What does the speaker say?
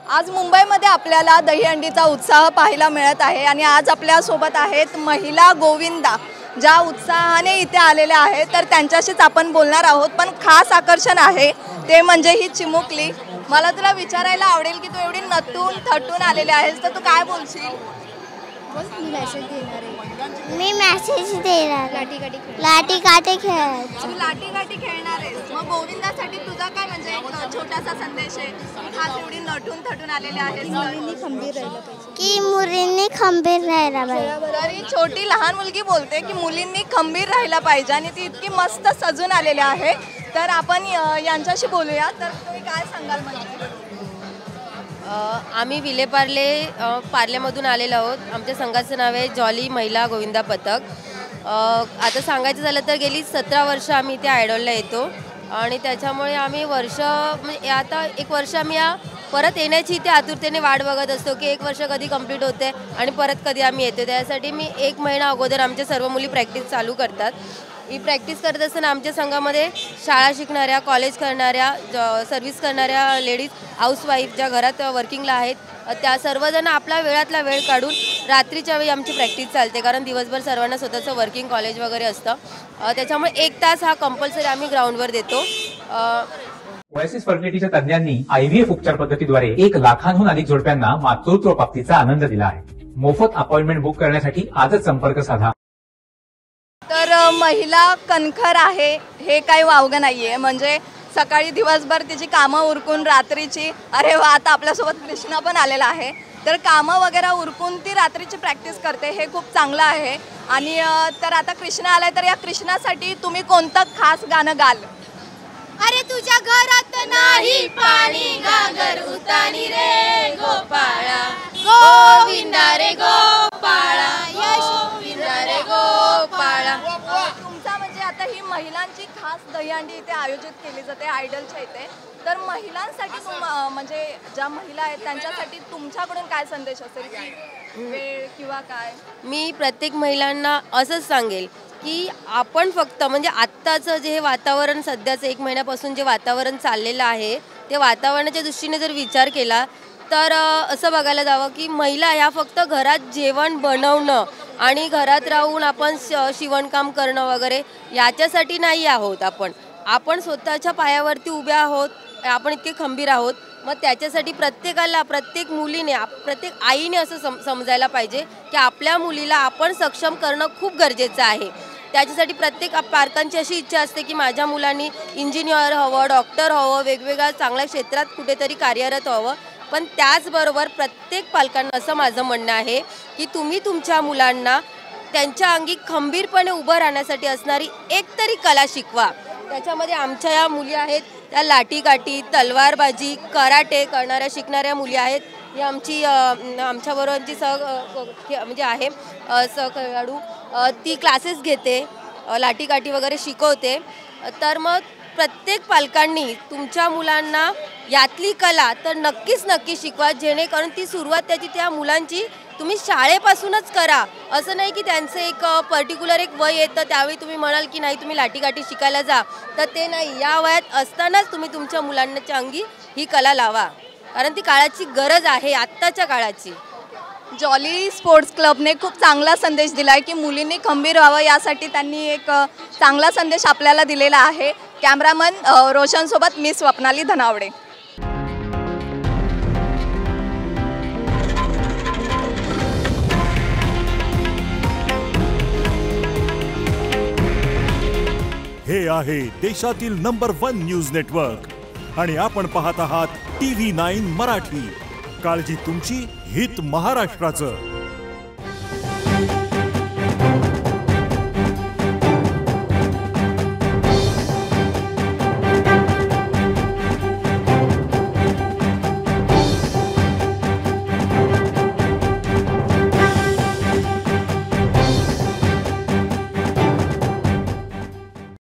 आज मुंबईमध्ये आपल्याला दहीहंडीचा उत्साह पाहायला मिळत आहे आणि आज आपल्या सोबत आहेत महिला गोविंदा, ज्या उत्साहाने इथे आलेल्या आहेत. तर त्यांच्याशीच आपण बोलणार आहोत. पण खास आकर्षण आहे ते म्हणजे ही चिमुकली. मला तुला विचारायला आवडेल की तू एवढी नटून थटून आलेली आहेस, तर तू काय बोलशील? मी मेसेज देणार आहे. मी मेसेज देणार. लाठी काठी खेळायचं. तू लाठी काठी खेळणार आहेस. मग गोविंदासाठी तुझा काय म्हणजे एक छोटासा संदेश आहे? खास एवढी नटून थटून आलेली आहेस, मुलींनी खंबीर राहिलं पाहिजे. की मुलींनी खंबीर राहायला पाहिजे. तरी छोटी लहान मुलगी बोलते की मुलींनी खंबीर राहायला पाहिजे आणि ती इतकी मस्त सजून आलेली आहे. तर आपण यांच्याशी बोलूया. तर तुम्ही काय सांगाल? म्हणजे आम्ही विलेपार्ले पार्ल्यामधून आलेलो आहोत. आमच्या संघाचं नाव आहे जॉली महिला गोविंदा पथक. आता सांगायचं झालं तर गेली 17 वर्ष आम्ही इथे आयडॉलला येतो आणि त्याच्यामुळे आम्ही म्हणजे आता एक वर्ष आम्ही परत येण्याची इथे आतुरतेने वाट बघत असतो की एक वर्ष कधी कंप्लीट होते आणि परत कधी आम्ही येतो. त्यासाठी मी 1 महिना अगोदर आमच्या सर्व मुली प्रॅक्टिस चालू करतात. ही प्रॅक्टिस करत असताना आमच्या संघामध्ये शाळा शिकणाऱ्या, कॉलेज करणाऱ्या, सर्व्हिस करणाऱ्या लेडीज, हाऊसवाईफ ज्या घरात वर्किंगला आहेत, त्या सर्वजण आपला वेळातला वेळ काढून रात्रीच्या वेळी आमची प्रॅक्टिस चालते. कारण दिवसभर सर्वांना स्वतःचं वर्किंग कॉलेज वगैरे असतं. त्याच्यामुळे 1 तास हा कंपल्सरी आम्ही ग्राउंडवर देतो. ओएसिस फर्टिलिटीच्या तज्ञांनी IVF उपचार पद्धतीद्वारे 1 लाखांहून अधिक जोडप्यांना मातृत्व प्राप्तीचा आनंद दिला आहे. मोफत अपॉइंटमेंट बुक करण्यासाठी आजच संपर्क साधा. तर महिला कणखर आहे हे काही वावगं नाहीये. म्हणजे सकाळी दिवसभर तिची कामं उरकून रात्रीची, अरे वा, आता आपल्यासोबत कृष्णा पण आलेला आहे. तर कामं वगैरे उरकून ती रात्रीची प्रॅक्टिस करते, हे खूप चांगलं आहे. आणि तर आता कृष्णा आलाय, तर या कृष्णासाठी तुम्ही कोणतं खास गाणं गाल? अरे तुझ्या घरात नाही पाणी, गागर उतानी रे गोपाळा, गोविंदा रे गोपाळा, यशोविंदा रे गोपाळा. तुमचा म्हणजे आता ही महिलांची खास दहीहंडी इथे आयोजित केली जाते आयडलच्या इथे. तर महिलांसाठी म्हणजे ज्या महिला आहेत त्यांच्यासाठी तुमच्याकडून काय संदेश असेल की वेळ किंवा काय? मी प्रत्येक महिलांना असंच सांगेल की आपण फक्त म्हणजे आत्ताचं जे हे वातावरण सध्याचं 1 महिन्यापासून जे वातावरण चाललेलं आहे, ते वातावरणाच्या दृष्टीने जर विचार केला तर असं बघायला जावं की महिला ह्या फक्त घरात जेवण बनवणं आणि घरात राहून आपण शिवणकाम करणं वगैरे याच्यासाठी नाही आहोत. आपण स्वतःच्या पायावरती उभ्या आहोत, आपण इतके खंबीर आहोत. मग त्याच्यासाठी प्रत्येकाला, प्रत्येक मुलीने, प्रत्येक आईने असं समजायला पाहिजे की आपल्या मुलीला आपण सक्षम करणं खूप गरजेचं आहे. त्याच्यासाठी प्रत्येक पालकांची अशी इच्छा असते की माझ्या मुलांनी इंजिनियर हवं, डॉक्टर हवं, वेगवेगळ्या चांगल्या क्षेत्रात कुठेतरी कार्यरत व्हावं. पण त्याचबरोबर प्रत्येक पालकांना असं माझं म्हणणं आहे की तुम्ही तुमच्या मुलांना त्यांच्या अंगी खंबीरपणे उभं राहण्यासाठी असणारी एक तरी कला शिकवा. त्याच्यामध्ये आमच्या या मुली आहेत त्या लाठीकाठी, तलवारबाजी, कराटे करणाऱ्या शिकणाऱ्या मुली आहेत. ही आमच्याबरोबरची म्हणजे आहे सहखेळाडू. ती क्लासेस घेते, लाठीकाठी वगैरे शिकवते. तर मग प्रत्येक पालकांनी तुमच्या मुलांना यातली कला तर नक्की शिकवा, जेणेकरून ती सुरुवात त्या मुलांची तुम्ही शाळेपासूनच करा. असं नाही की त्यांचं एक पर्टिक्युलर एक वय येतं त्यावेळी तुम्ही म्हणाल की नाही तुम्ही लाठीकाठी शिकायला जा, तर ते नाही. या वयात असतानाच तुम्ही तुमच्या मुलांच्या अंगी ही कला लावा, कारण ती काळाची गरज आहे, आत्ताच्या काळाची. जॉली स्पोर्ट्स क्लबने खूप चांगला संदेश दिला आहे की मुलींनी खंबीर व्हावं, यासाठी त्यांनी एक चांगला संदेश आपल्याला दिलेला आहे. कॅमेरामन रोशनसोबत मी स्वप्नाली धनावडे. हे आहे देशातील नंबर 1 न्यूज नेटवर्क आणि आपण पाहत आहात TV9 मराठी. काळजी तुमची, हित महाराष्ट्राचं.